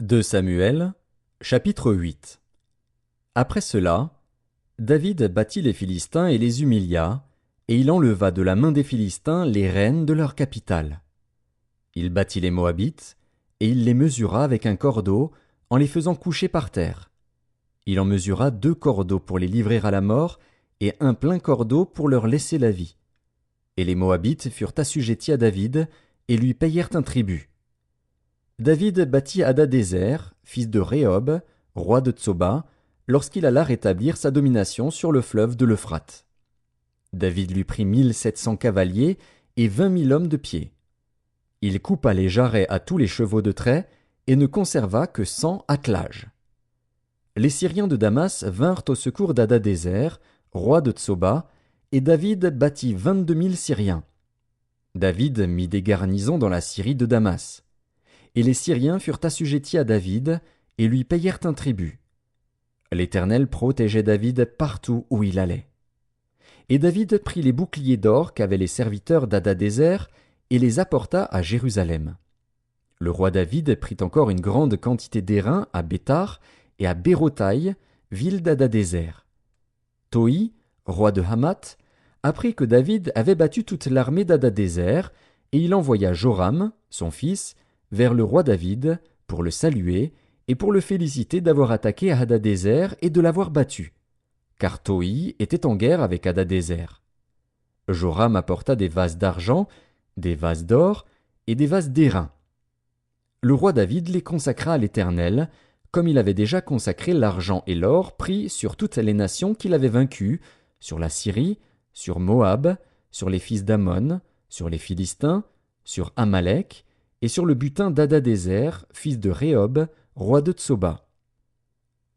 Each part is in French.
2 Samuel, chapitre 8. Après cela, David battit les Philistins et les humilia, et il enleva de la main des Philistins les rênes de leur capitale. Il battit les Moabites, et il les mesura avec un cordeau, en les faisant coucher par terre. Il en mesura 2 cordeaux pour les livrer à la mort, et un plein cordeau pour leur laisser la vie. Et les Moabites furent assujettis à David, et lui payèrent un tribut. David battit Hadadézer, fils de Rehob, roi de Tsoba, lorsqu'il alla rétablir sa domination sur le fleuve de l'Euphrate. David lui prit 1700 cavaliers et 20 000 hommes de pied. Il coupa les jarrets à tous les chevaux de trait et ne conserva que 100 attelages. Les Syriens de Damas vinrent au secours d'Hadadézer, roi de Tsoba, et David battit 22 000 Syriens. David mit des garnisons dans la Syrie de Damas. Et les Syriens furent assujettis à David, et lui payèrent un tribut. L'Éternel protégeait David partout où il allait. Et David prit les boucliers d'or qu'avaient les serviteurs d'Hadadézer, et les apporta à Jérusalem. Le roi David prit encore une grande quantité d'airain à Béthar et à Bérotaï, ville d'Hadadézer. Toi, roi de Hamath, apprit que David avait battu toute l'armée d'Hadadézer, et il envoya Joram, son fils, vers le roi David, pour le saluer, et pour le féliciter d'avoir attaqué Hadadézer et de l'avoir battu, car Toi était en guerre avec Hadadézer. Joram apporta des vases d'argent, des vases d'or et des vases d'airain. Le roi David les consacra à l'Éternel, comme il avait déjà consacré l'argent et l'or pris sur toutes les nations qu'il avait vaincues, sur la Syrie, sur Moab, sur les fils d'Ammon, sur les Philistins, sur Amalek, et sur le butin d'Hadadézer, fils de Rehob, roi de Tsoba.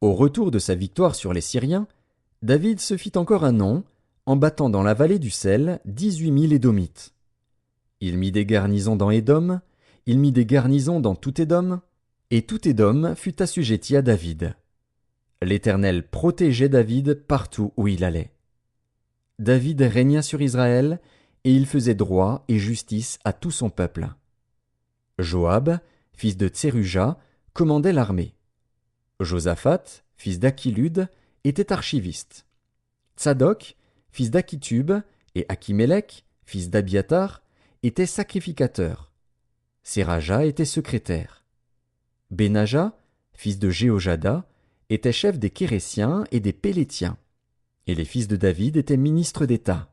Au retour de sa victoire sur les Syriens, David se fit encore un nom, en battant dans la vallée du sel 18 000 Édomites. Il mit des garnisons dans Édom, il mit des garnisons dans tout Édom, et tout Édom fut assujetti à David. L'Éternel protégeait David partout où il allait. David régna sur Israël, et il faisait droit et justice à tout son peuple. Joab, fils de Tseruja, commandait l'armée. Josaphat, fils d'Achilud, était archiviste. Tsadok, fils d'Akitub, et Achimélec, fils d'Abiatar, étaient sacrificateurs. Séraja était secrétaire. Benaja, fils de Jéhojada, était chef des Kérésiens et des Pélétiens. Et les fils de David étaient ministres d'État.